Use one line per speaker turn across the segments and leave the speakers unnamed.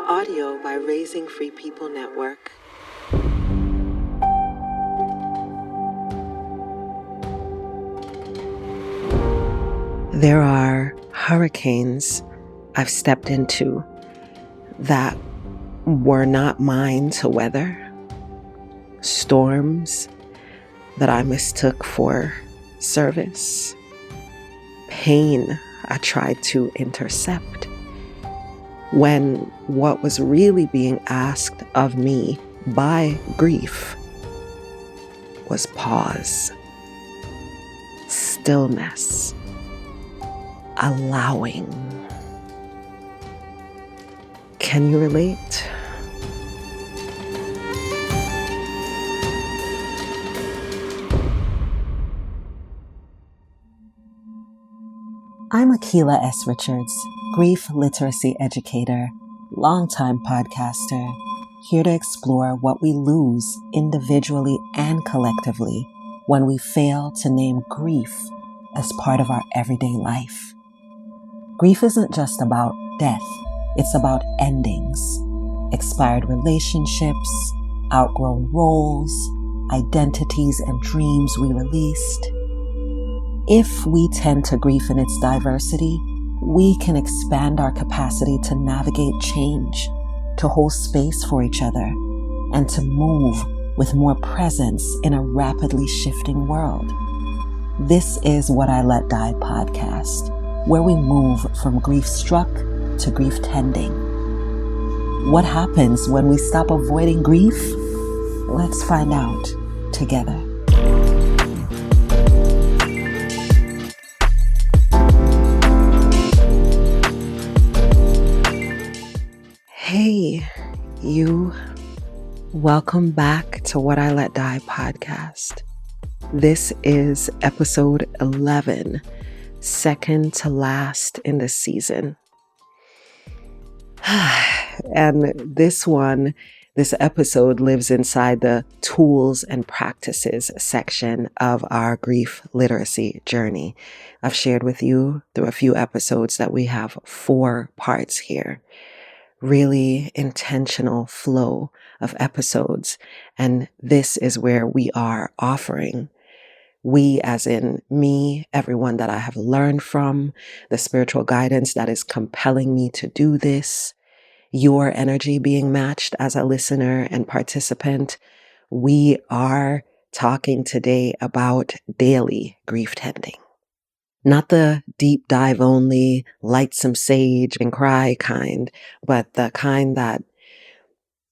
Audio by Raising Free People Network. There are hurricanes I've stepped into that were not mine to weather, storms that I mistook for service, pain I tried to intercept, when what was really being asked of me by grief was pause, stillness, allowing. Can you relate?
I'm Akila S. Richards, grief literacy educator, longtime podcaster, here to explore what we lose individually and collectively when we fail to name grief as part of our everyday life. Grief isn't just about death, it's about endings, expired relationships, outgrown roles, identities and dreams we released. If we tend to grief in its diversity, we can expand our capacity to navigate change, to hold space for each other, and to move with more presence in a rapidly shifting world. This is What I Let Die podcast, where we move from grief struck to grief tending. What happens when we stop avoiding grief? Let's find out together.
Hey, you. Welcome back to What I Let Die podcast. This is episode 11, second to last in the season. And this episode lives inside the tools and practices section of our grief literacy journey. I've shared with you through a few episodes that we have 4 parts here. Really intentional flow of episodes. And this is where we are offering, we as in me, everyone that I have learned from, the spiritual guidance that is compelling me to do this, your energy being matched as a listener and participant. We are talking today about daily grief tending. Not the deep dive only, light some sage and cry kind, but the kind that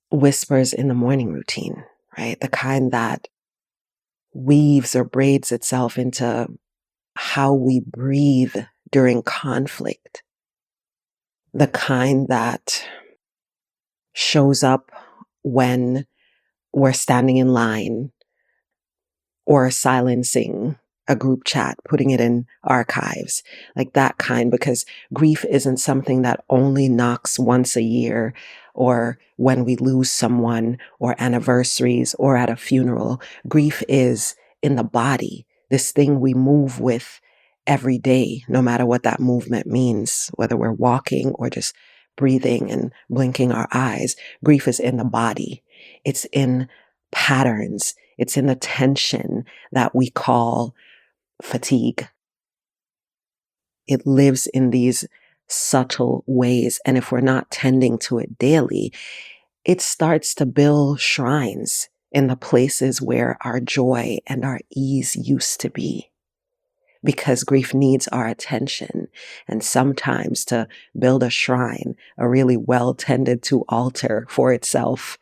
whispers in the morning routine, right? The kind that weaves or braids itself into how we breathe during conflict. The kind that shows up when we're standing in line or silencing a group chat, putting it in archives, like that kind, because grief isn't something that only knocks once a year or when we lose someone or anniversaries or at a funeral. Grief is in the body, this thing we move with every day, no matter what that movement means, whether we're walking or just breathing and blinking our eyes. Grief is in the body. It's in patterns. It's in the tension that we call fatigue. It lives in these subtle ways. And if we're not tending to it daily, it starts to build shrines in the places where our joy and our ease used to be. Because grief needs our attention. And sometimes to build a shrine, a really well tended to altar for itself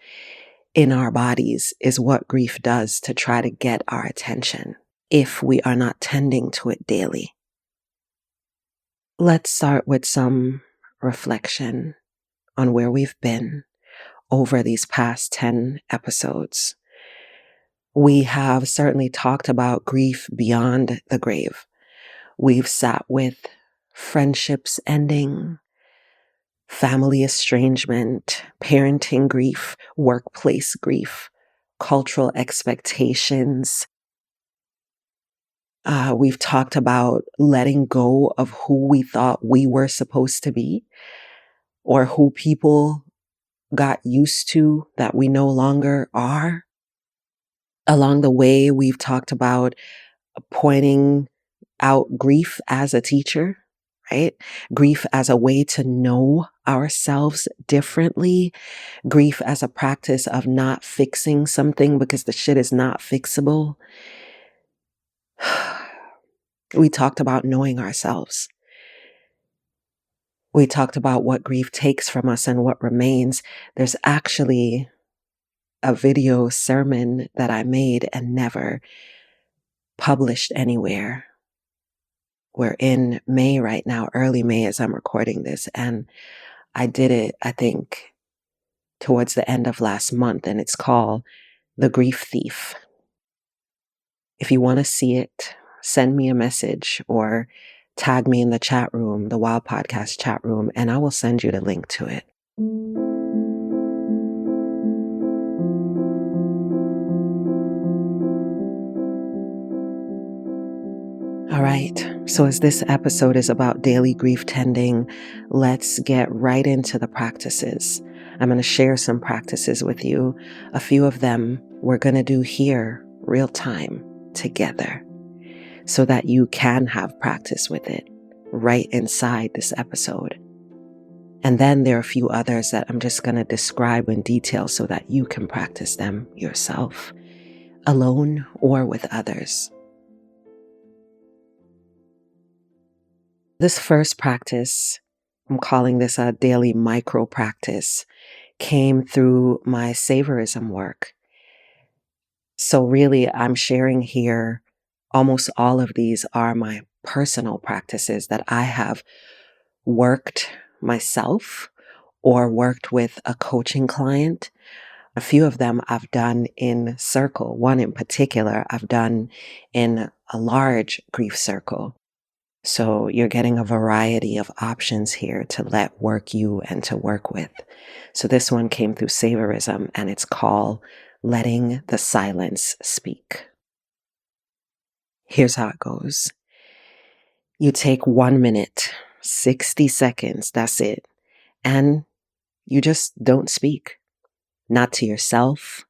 in our bodies, is what grief does to try to get our attention if we are not tending to it daily. Let's start with some reflection on where we've been over these past 10 episodes. We have certainly talked about grief beyond the grave. We've sat with friendships ending, family estrangement, parenting grief, workplace grief, cultural expectations. We've talked about letting go of who we thought we were supposed to be, or who people got used to that we no longer are. Along the way, we've talked about pointing out grief as a teacher, right? Grief as a way to know ourselves differently. Grief as a practice of not fixing something because the shit is not fixable. We talked about knowing ourselves. We talked about what grief takes from us and what remains. There's actually a video sermon that I made and never published anywhere. We're in May right now, early May as I'm recording this, and I did it, I think, towards the end of last month, and it's called The Grief Thief. If you want to see it, send me a message or tag me in the chat room, the Wild Podcast chat room, and I will send you the link to it. All right, so as this episode is about daily grief tending, let's get right into the practices. I'm going to share some practices with you. A few of them we're going to do here, real time, together, so that you can have practice with it right inside this episode. And then there are a few others that I'm just going to describe in detail so that you can practice them yourself, alone or with others. This first practice, I'm calling this a daily micro practice, came through my saviorism work. So really, I'm sharing here, almost all of these are my personal practices that I have worked myself or worked with a coaching client. A few of them I've done in circle. One in particular I've done in a large grief circle. So you're getting a variety of options here to let work you and to work with. So this one came through saviorism and it's called Letting the Silence Speak. Here's how it goes. You take 1 minute, 60 seconds, that's it. And you just don't speak. Not to yourself,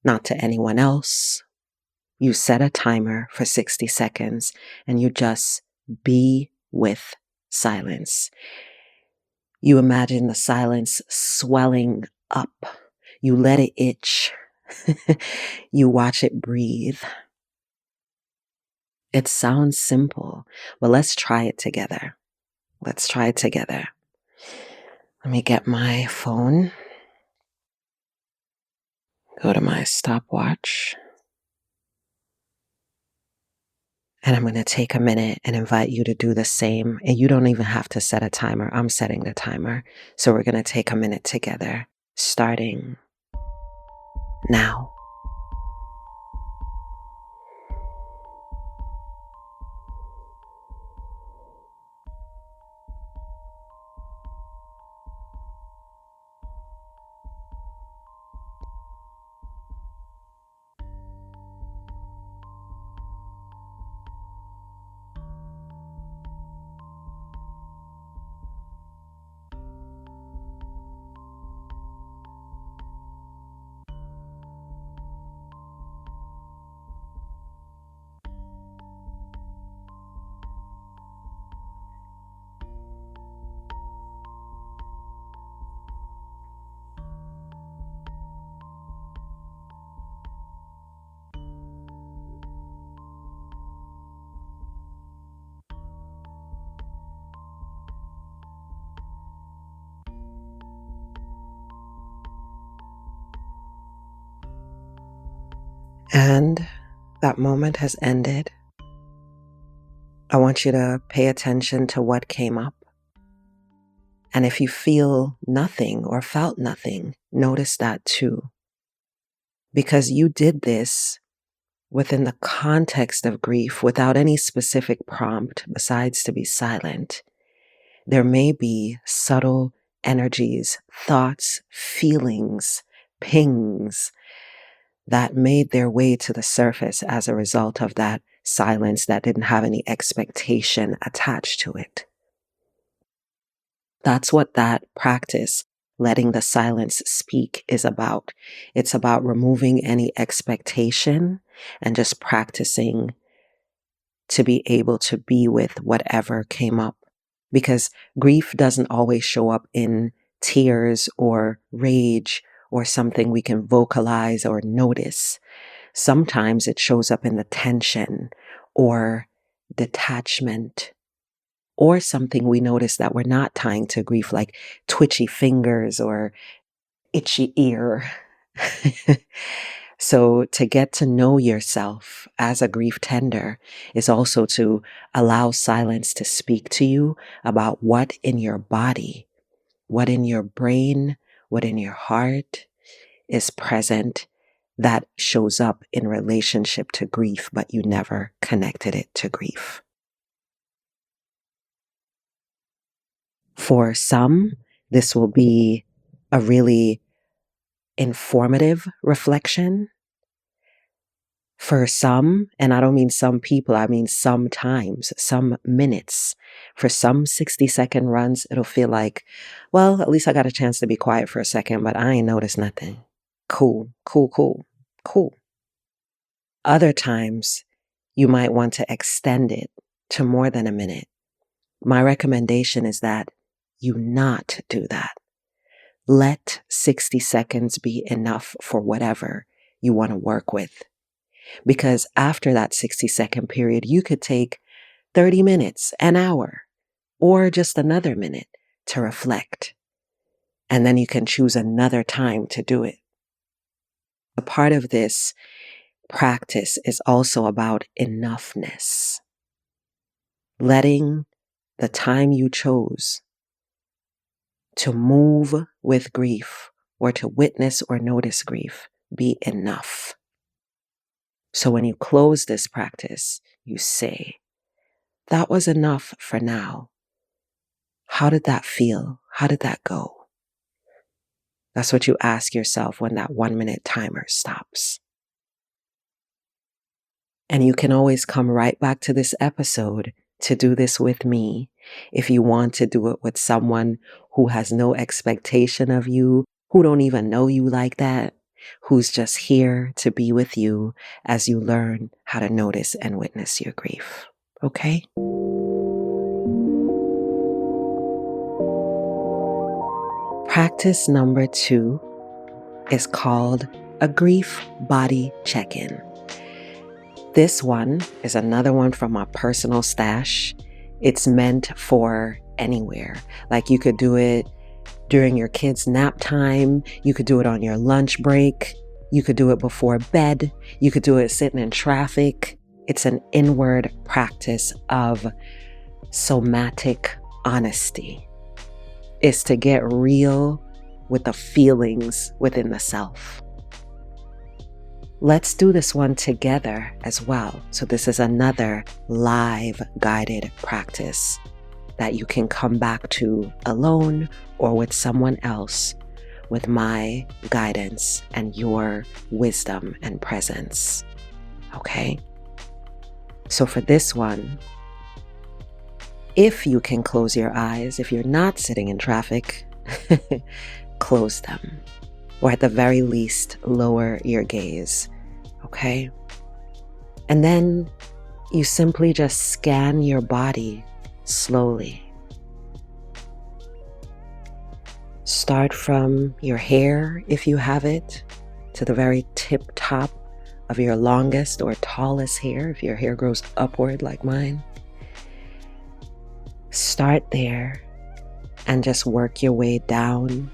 not to anyone else. You set a timer for 60 seconds and you just be with silence. You imagine the silence swelling up. You let it itch. You watch it breathe. It sounds simple, but let's try it together. Let's try it together. Let me get my phone. Go to my stopwatch. And I'm going to take a minute and invite you to do the same. And you don't even have to set a timer. I'm setting the timer. So we're going to take a minute together, starting now. And that moment has ended. I want you to pay attention to what came up. And if you feel nothing or felt nothing, notice that too. Because you did this within the context of grief without any specific prompt besides to be silent. There may be subtle energies, thoughts, feelings, pings that made their way to the surface as a result of that silence that didn't have any expectation attached to it. That's what that practice letting the silence speak is about. It's about removing any expectation and just practicing to be able to be with whatever came up. Because grief doesn't always show up in tears or rage or something we can vocalize or notice. Sometimes it shows up in the tension or detachment or something we notice that we're not tying to grief, like twitchy fingers or itchy ear. So to get to know yourself as a grief tender is also to allow silence to speak to you about what in your body, what in your brain, what in your heart is present that shows up in relationship to grief, but you never connected it to grief. For some, this will be a really informative reflection. For some, and I don't mean some people, I mean sometimes, some minutes. For some 60-second runs, it'll feel like, well, at least I got a chance to be quiet for a second, but I ain't noticed nothing. Cool, cool, cool, cool. Other times, you might want to extend it to more than a minute. My recommendation is that you not do that. Let 60 seconds be enough for whatever you want to work with. Because after that 60-second period, you could take 30 minutes, an hour, or just another minute to reflect. And then you can choose another time to do it. A part of this practice is also about enoughness. Letting the time you chose to move with grief or to witness or notice grief be enough. So when you close this practice, you say, that was enough for now. How did that feel? How did that go? That's what you ask yourself when that 1-minute timer stops. And you can always come right back to this episode to do this with me if you want to do it with someone who has no expectation of you, who don't even know you like that, who's just here to be with you as you learn how to notice and witness your grief. Okay? Practice number 2 is called a grief body check-in. This one is another one from my personal stash. It's meant for anywhere. Like you could do it during your kids' nap time. You could do it on your lunch break. You could do it before bed. You could do it sitting in traffic. It's an inward practice of somatic honesty. It's to get real with the feelings within the self. Let's do this one together as well. So this is another live guided practice that you can come back to alone or with someone else with my guidance and your wisdom and presence. Okay? So for this one, if you can close your eyes, if you're not sitting in traffic, close them. Or at the very least, lower your gaze, okay? And then you simply just scan your body slowly. Start from your hair, if you have it, to the very tip top of your longest or tallest hair, if your hair grows upward like mine. Start there and just work your way down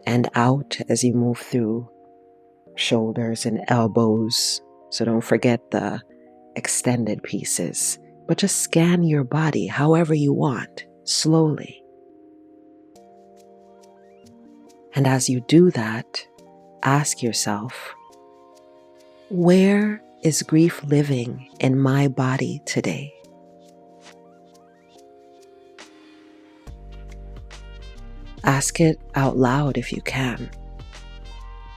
and out as you move through shoulders and elbows. So don't forget the extended pieces, but just scan your body however you want, slowly. And as you do that, ask yourself, where is grief living in my body today? Ask it out loud if you can.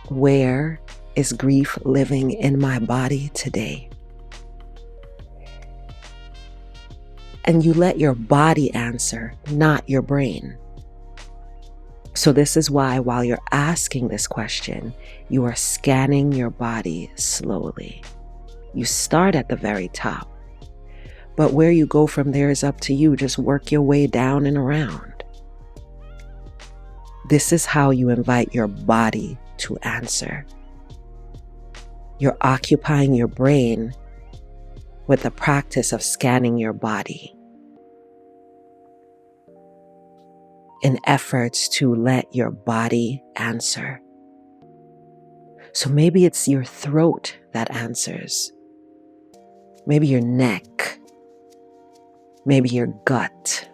Where is grief living in my body today? And you let your body answer, not your brain. So this is why while you're asking this question, you are scanning your body slowly. You start at the very top, but where you go from there is up to you. Just work your way down and around. This is how you invite your body to answer. You're occupying your brain with the practice of scanning your body in efforts to let your body answer. So maybe it's your throat that answers. Maybe your neck. Maybe your gut.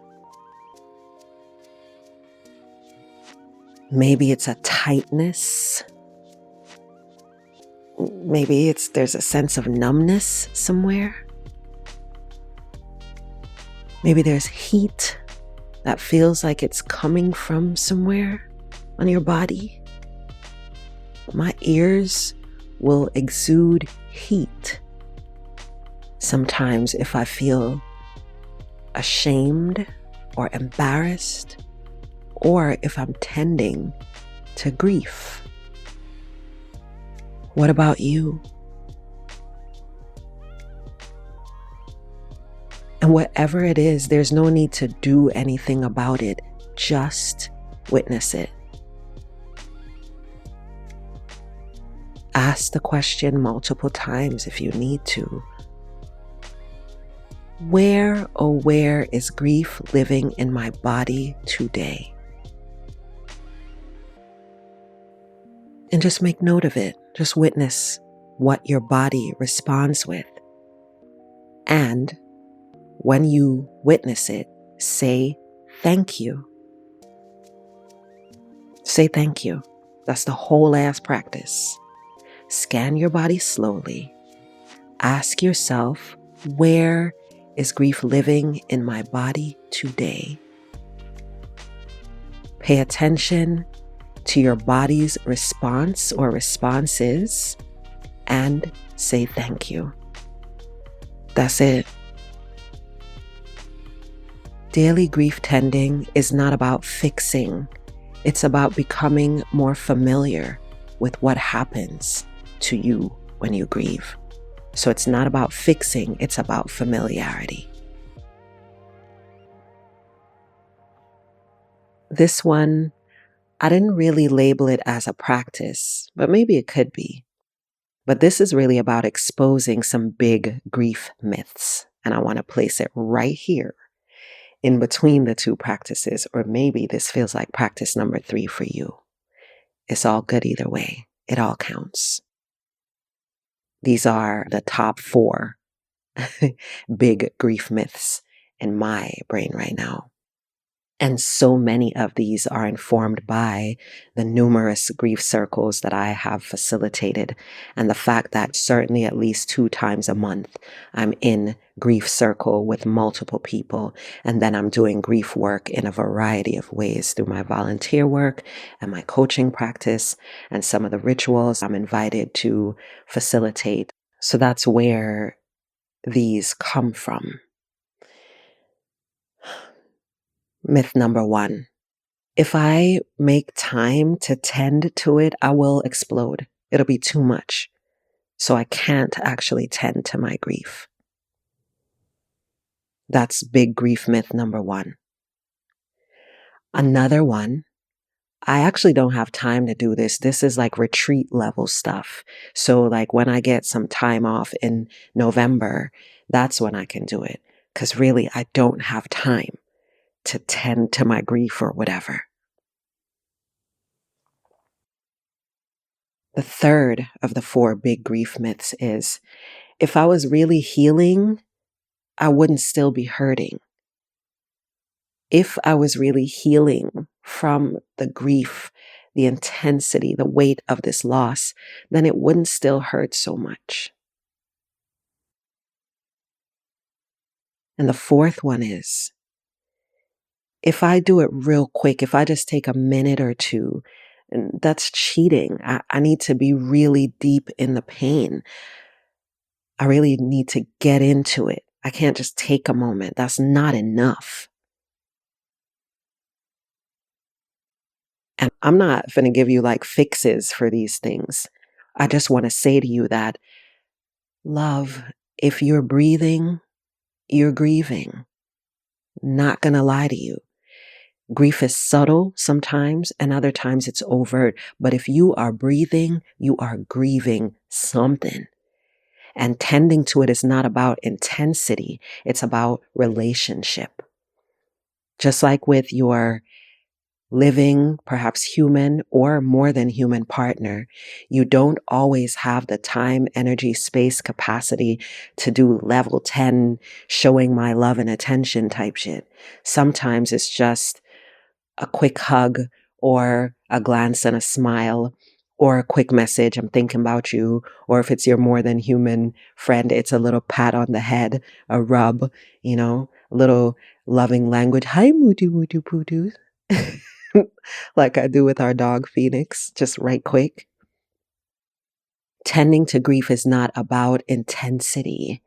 Maybe it's a tightness. Maybe there's a sense of numbness somewhere. Maybe there's heat that feels like it's coming from somewhere on your body. My ears will exude heat. Sometimes if I feel ashamed or embarrassed, or if I'm tending to grief. What about you? And whatever it is, there's no need to do anything about it. Just witness it. Ask the question multiple times if you need to. Where, oh where is grief living in my body today? And just make note of it. Just witness what your body responds with. And when you witness it, say thank you. Say thank you. That's the whole ass practice. Scan your body slowly. Ask yourself, where is grief living in my body today? Pay attention to your body's response or responses and say thank you. That's it. Daily grief tending is not about fixing. It's about becoming more familiar with what happens to you when you grieve. So it's not about fixing, it's about familiarity. This one, I didn't really label it as a practice, but maybe it could be. But this is really about exposing some big grief myths. And I want to place it right here in between the two practices, or maybe this feels like practice number 3 for you. It's all good either way. It all counts. These are the top 4 big grief myths in my brain right now. And so many of these are informed by the numerous grief circles that I have facilitated, and the fact that certainly at least 2 times a month I'm in grief circle with multiple people, and then I'm doing grief work in a variety of ways through my volunteer work and my coaching practice and some of the rituals I'm invited to facilitate. So that's where these come from. Myth number 1. If I make time to tend to it, I will explode. It'll be too much. So I can't actually tend to my grief. That's big grief myth number 1. Another one, I actually don't have time to do this. This is like retreat level stuff. So like when I get some time off in November, that's when I can do it. Because really, I don't have time to tend to my grief or whatever. The third of the 4 big grief myths is, if I was really healing, I wouldn't still be hurting. If I was really healing from the grief, the intensity, the weight of this loss, then it wouldn't still hurt so much. And the 4th one is, if I do it real quick, if I just take a minute or 2, and that's cheating. I need to be really deep in the pain. I really need to get into it. I can't just take a moment. That's not enough. And I'm not going to give you like fixes for these things. I just want to say to you that, love, if you're breathing, you're grieving. Not going to lie to you. Grief is subtle sometimes, and other times it's overt. But if you are breathing, you are grieving something. And tending to it is not about intensity, it's about relationship. Just like with your living, perhaps human or more than human partner, you don't always have the time, energy, space, capacity to do level 10, showing my love and attention type shit. Sometimes it's just a quick hug or a glance and a smile or a quick message, I'm thinking about you. Or if it's your more than human friend, it's a little pat on the head, a rub, a little loving language. Hi, moody, moody, poodoo. Like I do with our dog, Phoenix, just right quick. Tending to grief is not about intensity.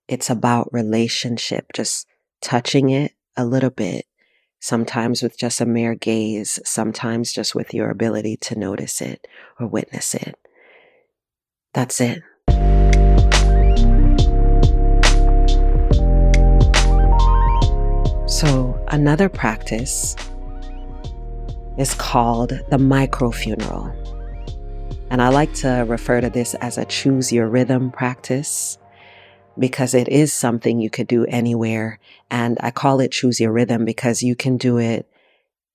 It's about relationship, just touching it a little bit. Sometimes with just a mere gaze, sometimes just with your ability to notice it or witness it. That's it. So another practice is called the micro funeral. And I like to refer to this as a choose your rhythm practice because it is something you could do anywhere. And I call it choose your rhythm because you can do it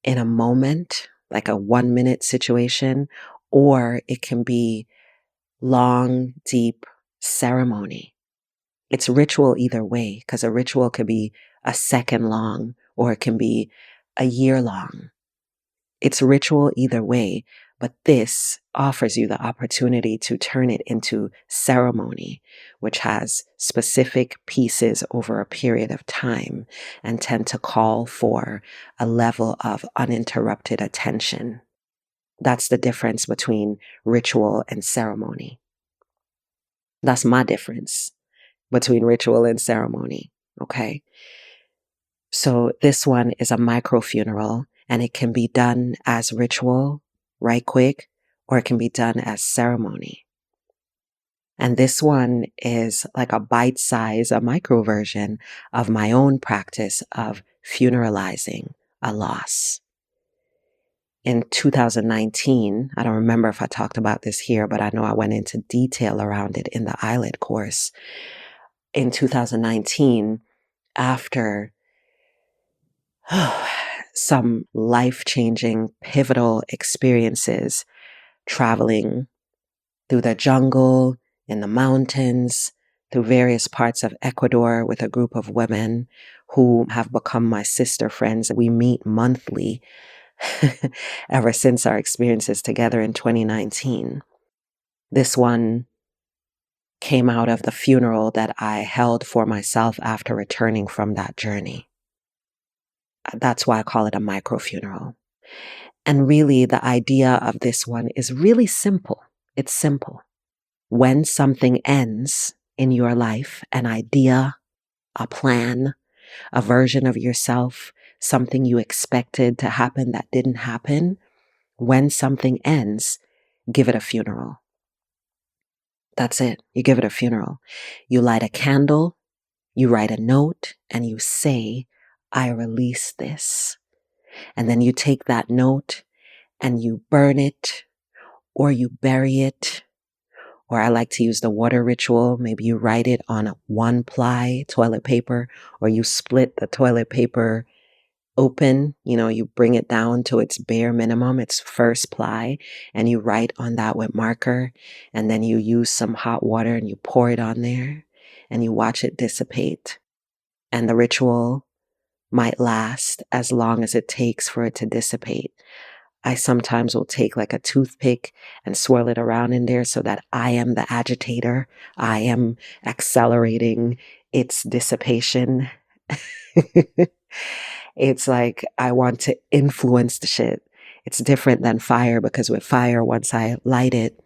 in a moment, like a 1-minute situation, or it can be long, deep ceremony. It's ritual either way, because a ritual could be a second long or it can be a year long. It's ritual either way, but this offers you the opportunity to turn it into ceremony, which has specific pieces over a period of time and tend to call for a level of uninterrupted attention. That's the difference between ritual and ceremony. That's my difference between ritual and ceremony. Okay. So this one is a micro funeral and it can be done as ritual, right quick, or it can be done as ceremony. And this one is like a bite size, a micro version of my own practice of funeralizing a loss. In 2019, I don't remember if I talked about this here, but I know I went into detail around it in the eyelid course. In 2019, after some life-changing, pivotal experiences, traveling through the jungle, in the mountains, through various parts of Ecuador with a group of women who have become my sister friends. We meet monthly ever since our experiences together in 2019. This one came out of the funeral that I held for myself after returning from that journey. That's why I call it a micro funeral. And really, the idea of this one is really simple. It's simple. When something ends in your life, an idea, a plan, a version of yourself, something you expected to happen that didn't happen, when something ends, give it a funeral. That's it. You give it a funeral. You light a candle, you write a note, and you say, I release this. And then you take that note and you burn it or you bury it. Or I like to use the water ritual. Maybe you write it on a 1-ply toilet paper, or you split the toilet paper open. You bring it down to its bare minimum, its first ply, and you write on that with marker. And then you use some hot water and you pour it on there and you watch it dissipate. And the ritual might last as long as it takes for it to dissipate. I sometimes will take like a toothpick and swirl it around in there so that I am the agitator. I am accelerating its dissipation. It's like I want to influence the shit. It's different than fire because with fire, once I light it,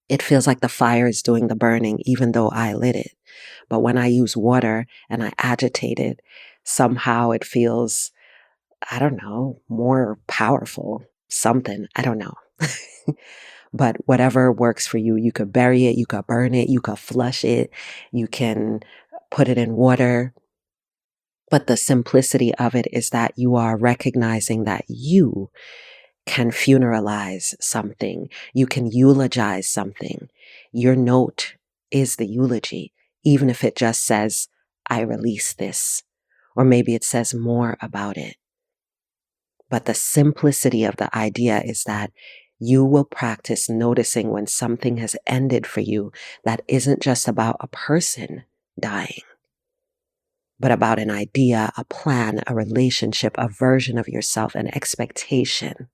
it feels like the fire is doing the burning even though I lit it. But when I use water and I agitate it, somehow it feels, I don't know, more powerful. something. I don't know. But whatever works for you, you could bury it, you could burn it, you could flush it, you can put it in water. But the simplicity of it is that you are recognizing that you can funeralize something. You can eulogize something. Your note is the eulogy, even if it just says, I release this, or maybe it says more about it. But the simplicity of the idea is that you will practice noticing when something has ended for you that isn't just about a person dying, but about an idea, a plan, a relationship, a version of yourself, an expectation.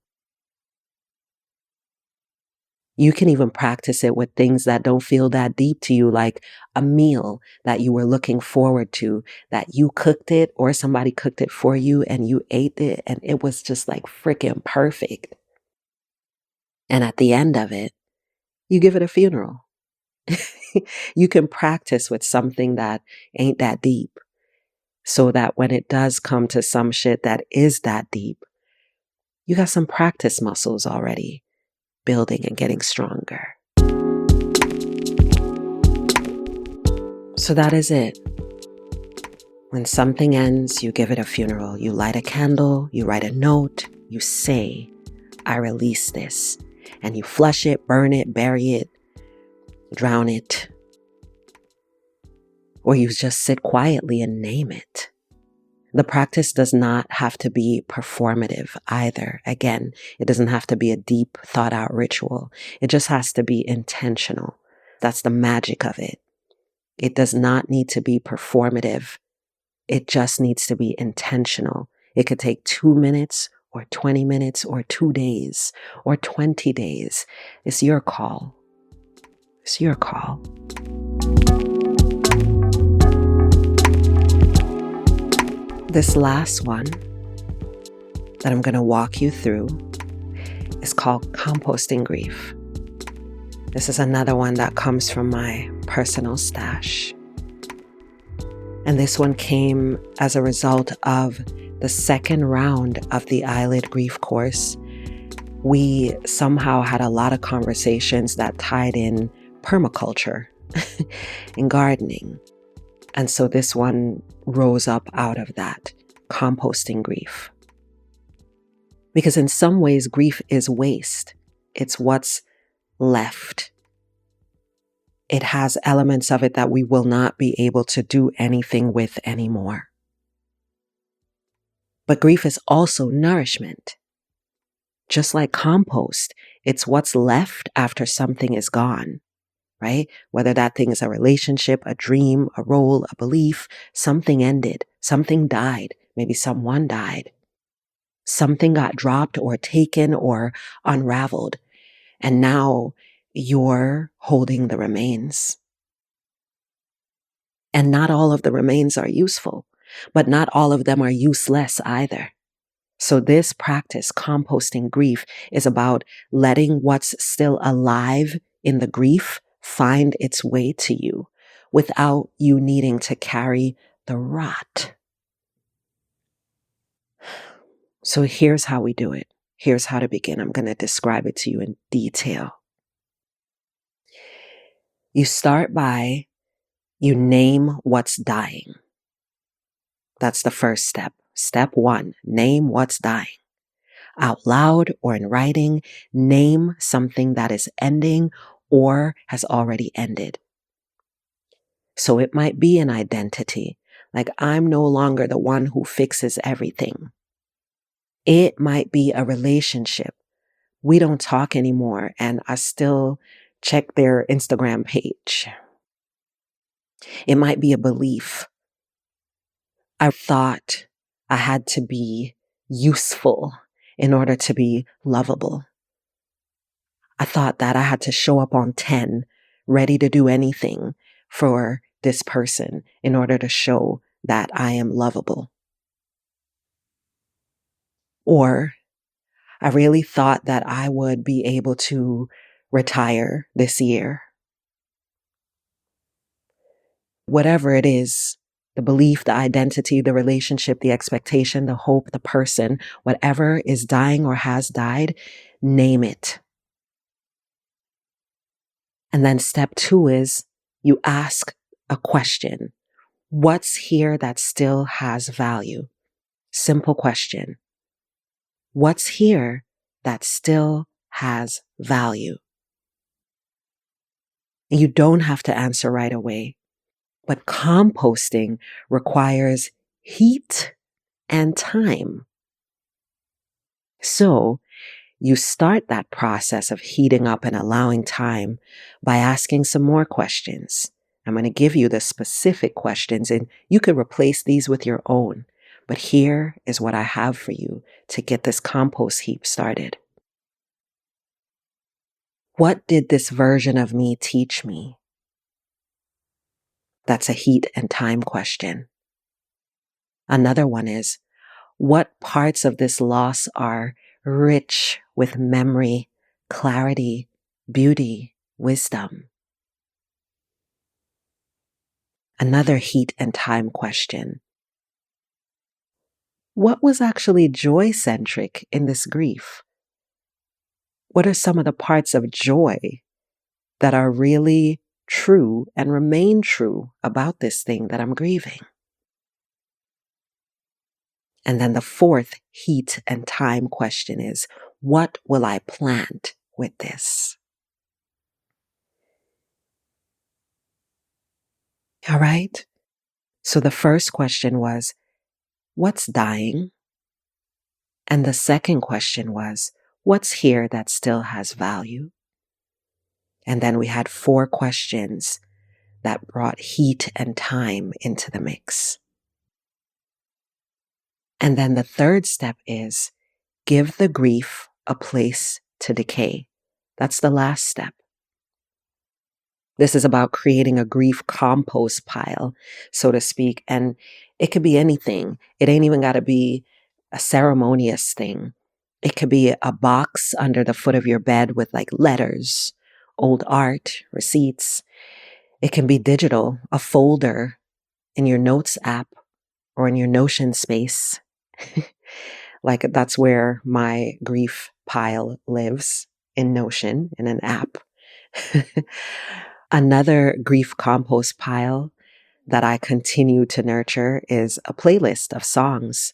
You can even practice it with things that don't feel that deep to you, like a meal that you were looking forward to, that you cooked it or somebody cooked it for you and you ate it and it was just like freaking perfect. And at the end of it, you give it a funeral. You can practice with something that ain't that deep so that when it does come to some shit that is that deep, you got some practice muscles already building and getting stronger. So that is it. When something ends, you give it a funeral. You light a candle, you write a note, you say, I release this. And you flush it, burn it, bury it, drown it. Or you just sit quietly and name it. The practice does not have to be performative either. Again, it doesn't have to be a deep, thought out ritual. It just has to be intentional. That's the magic of it. It does not need to be performative. It just needs to be intentional. It could take 2 minutes or 20 minutes or 2 days or 20 days. It's your call. It's your call. This last one that I'm going to walk you through is called Composting Grief. This is another one that comes from my personal stash. And this one came as a result of the second round of the Eyelid Grief course. We somehow had a lot of conversations that tied in permaculture and gardening. And so this one rose up out of that, composting grief. Because in some ways, grief is waste. It's what's left. It has elements of it that we will not be able to do anything with anymore. But grief is also nourishment. Just like compost, it's what's left after something is gone, right? Whether that thing is a relationship, a dream, a role, a belief, something ended, something died, maybe someone died. Something got dropped or taken or unraveled, and now you're holding the remains. And not all of the remains are useful, but not all of them are useless either. So this practice, composting grief, is about letting what's still alive in the grief find its way to you without you needing to carry the rot. So here's how we do it. Here's how to begin. I'm going to describe it to you in detail. You start by you name what's dying. That's the first step. Step 1, name what's dying. Out loud or in writing, name something that is ending or has already ended. So it might be an identity, like I'm no longer the one who fixes everything. It might be a relationship. We don't talk anymore and I still check their Instagram page. It might be a belief. I thought I had to be useful in order to be lovable. I thought that I had to show up on 10, ready to do anything for this person in order to show that I am lovable. Or I really thought that I would be able to retire this year. Whatever it is, the belief, the identity, the relationship, the expectation, the hope, the person, whatever is dying or has died, name it. And then step 2 is you ask a question. What's here that still has value? Simple question. What's here that still has value? And you don't have to answer right away, but composting requires heat and time. So you start that process of heating up and allowing time by asking some more questions. I'm going to give you the specific questions and you could replace these with your own. But here is what I have for you to get this compost heap started. What did this version of me teach me? That's a heat and time question. Another one is, what parts of this loss are rich with memory, clarity, beauty, wisdom? Another heat and time question. What was actually joy-centric in this grief? What are some of the parts of joy that are really true and remain true about this thing that I'm grieving? And then the fourth heat and time question is, what will I plant with this? All right. So the first question was, what's dying? And the second question was, what's here that still has value? And then we had 4 questions that brought heat and time into the mix. And then the third step is give the grief a place to decay. That's the last step. This is about creating a grief compost pile, so to speak. And it could be anything. It ain't even got to be a ceremonious thing. It could be a box under the foot of your bed with like letters, old art, receipts. It can be digital, a folder in your notes app or in your Notion space. Like that's where my grief pile lives, in Notion, in an app. Another grief compost pile that I continue to nurture is a playlist of songs.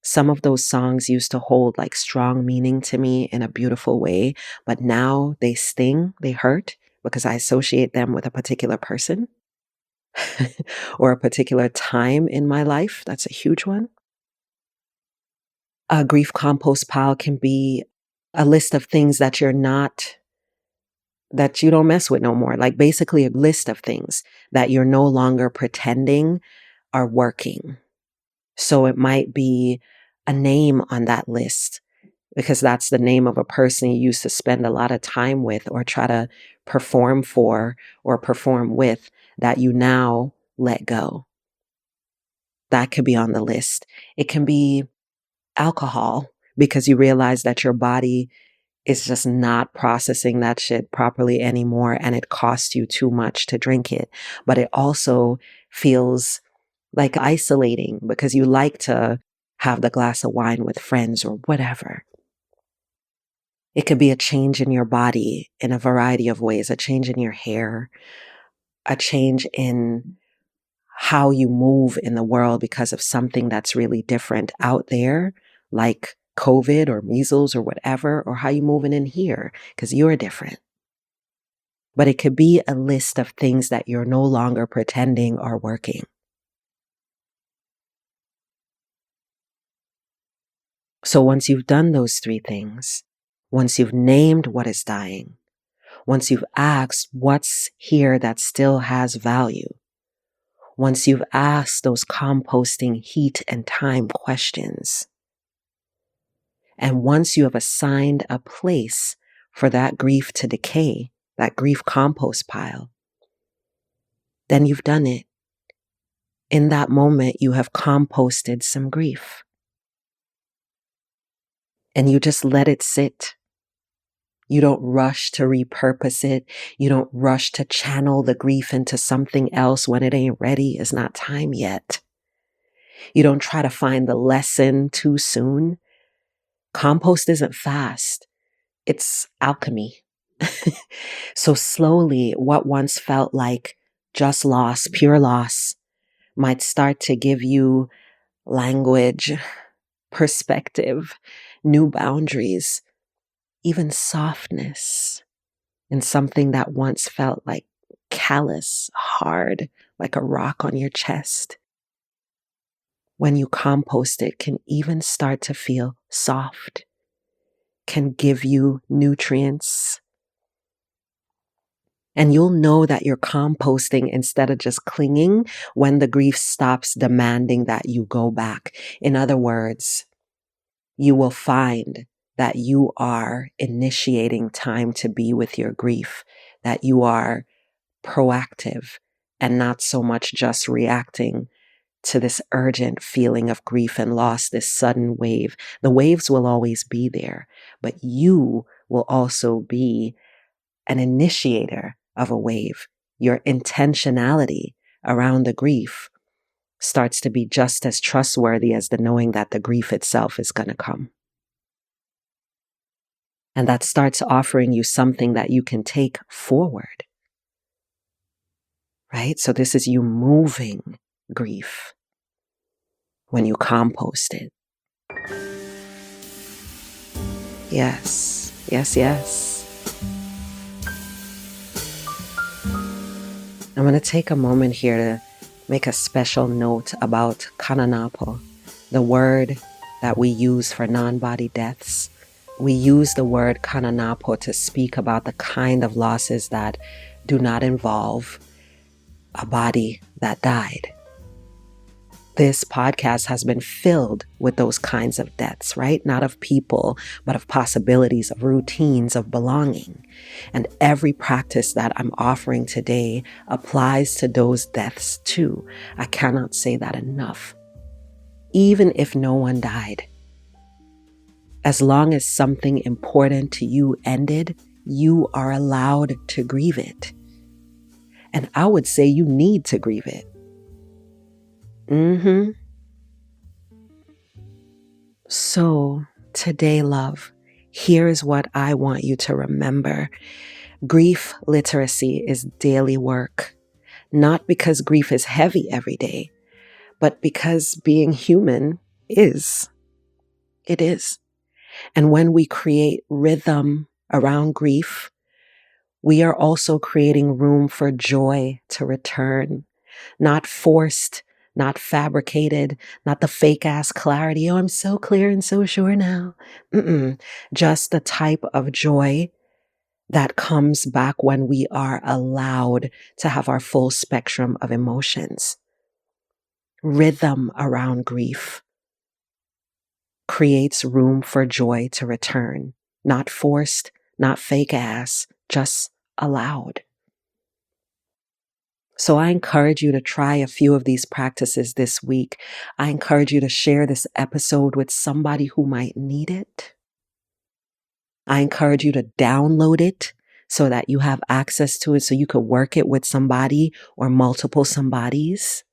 Some of those songs used to hold like strong meaning to me in a beautiful way, but now they sting, they hurt because I associate them with a particular person or a particular time in my life. That's a huge one. A grief compost pile can be a list of things that that you don't mess with no more. Like basically a list of things that you're no longer pretending are working. So it might be a name on that list because that's the name of a person you used to spend a lot of time with or try to perform for or perform with that you now let go. That could be on the list. It can be alcohol because you realize that your body is just not processing that shit properly anymore and it costs you too much to drink it. But it also feels like isolating because you like to have the glass of wine with friends or whatever. It could be a change in your body in a variety of ways, a change in your hair, a change in how you move in the world because of something that's really different out there, like COVID or measles or whatever, or how you moving in here because you're different. But it could be a list of things that you're no longer pretending are working. So once you've done those 3 things, once you've named what is dying, once you've asked what's here that still has value, once you've asked those composting heat and time questions, and once you have assigned a place for that grief to decay, that grief compost pile, then you've done it. In that moment, you have composted some grief. And you just let it sit. You don't rush to repurpose it. You don't rush to channel the grief into something else when it ain't ready. It's not time yet. You don't try to find the lesson too soon. Compost isn't fast. It's alchemy. So slowly, what once felt like just loss, pure loss, might start to give you language, perspective, new boundaries, even softness in something that once felt like callous, hard, like a rock on your chest. When you compost it, can even start to feel soft, can give you nutrients. And you'll know that you're composting instead of just clinging when the grief stops demanding that you go back. In other words, you will find that you are initiating time to be with your grief, that you are proactive and not so much just reacting to this urgent feeling of grief and loss, this sudden wave. The waves will always be there, but you will also be an initiator of a wave. Your intentionality around the grief starts to be just as trustworthy as the knowing that the grief itself is going to come. And that starts offering you something that you can take forward. Right? So this is you moving grief when you compost it. Yes, yes, yes. I'm going to take a moment here to make a special note about Kananápo, the word that we use for non-body deaths. We use the word Kananápo to speak about the kind of losses that do not involve a body that died. This podcast has been filled with those kinds of deaths, right? Not of people, but of possibilities, of routines, of belonging. And every practice that I'm offering today applies to those deaths too. I cannot say that enough. Even if no one died, as long as something important to you ended, you are allowed to grieve it. And I would say you need to grieve it. So today, love, here is what I want you to remember. Grief literacy is daily work, not because grief is heavy every day, but because being human is. It is. And when we create rhythm around grief, we are also creating room for joy to return, not forced, not fabricated, not the fake ass clarity. Oh, I'm so clear and so sure now. Just the type of joy that comes back when we are allowed to have our full spectrum of emotions. Rhythm around grief creates room for joy to return, not forced, not fake ass, just allowed. So I encourage you to try a few of these practices this week. I encourage you to share this episode with somebody who might need it. I encourage you to download it so that you have access to it so you could work it with somebody or multiple somebodies.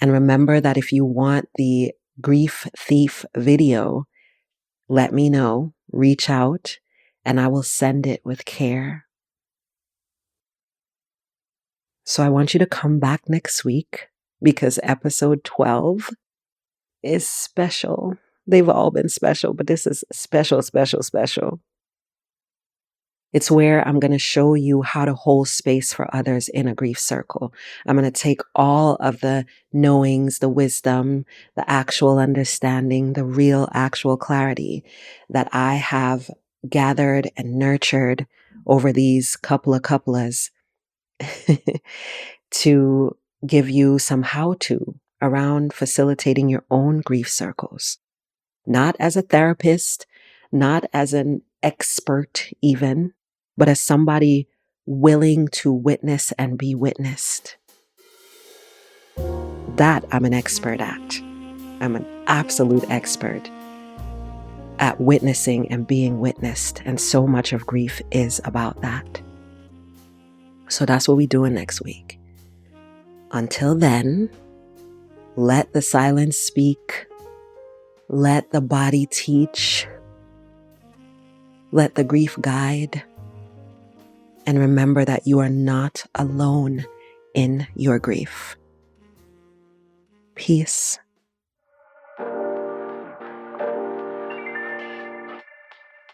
And remember that if you want the Grief Thief video, let me know, reach out, and I will send it with care. So I want you to come back next week because episode 12 is special. They've all been special, but this is special, special, special. It's where I'm going to show you how to hold space for others in a grief circle. I'm going to take all of the knowings, the wisdom, the actual understanding, the real actual clarity that I have gathered and nurtured over these couples to give you some how-to around facilitating your own grief circles. Not as a therapist, not as an expert even, but as somebody willing to witness and be witnessed. That I'm an expert at. I'm an absolute expert. at witnessing and being witnessed. And so much of grief is about that. So that's what we're doing next week. Until then, let the silence speak. Let the body teach. Let the grief guide. And remember that you are not alone in your grief. Peace.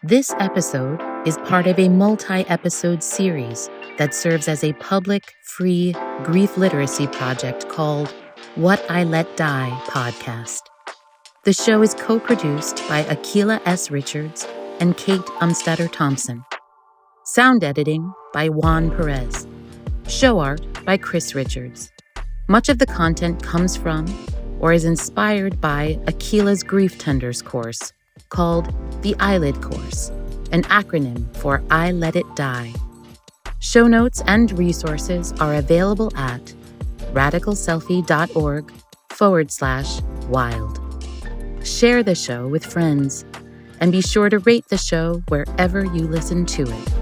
This episode is part of a multi-episode series that serves as a public, free grief literacy project called What I Let Die podcast. The show is co-produced by Akila S. Richards and Kate Umstetter-Thompson. Sound editing by Juan Perez. Show art by Chris Richards. Much of the content comes from or is inspired by Akila's Grieftenders course called the Eyelid Course, an acronym for I Let It Die. Show notes and resources are available at radicalselfie.org/wild. Share the show with friends, and be sure to rate the show wherever you listen to it.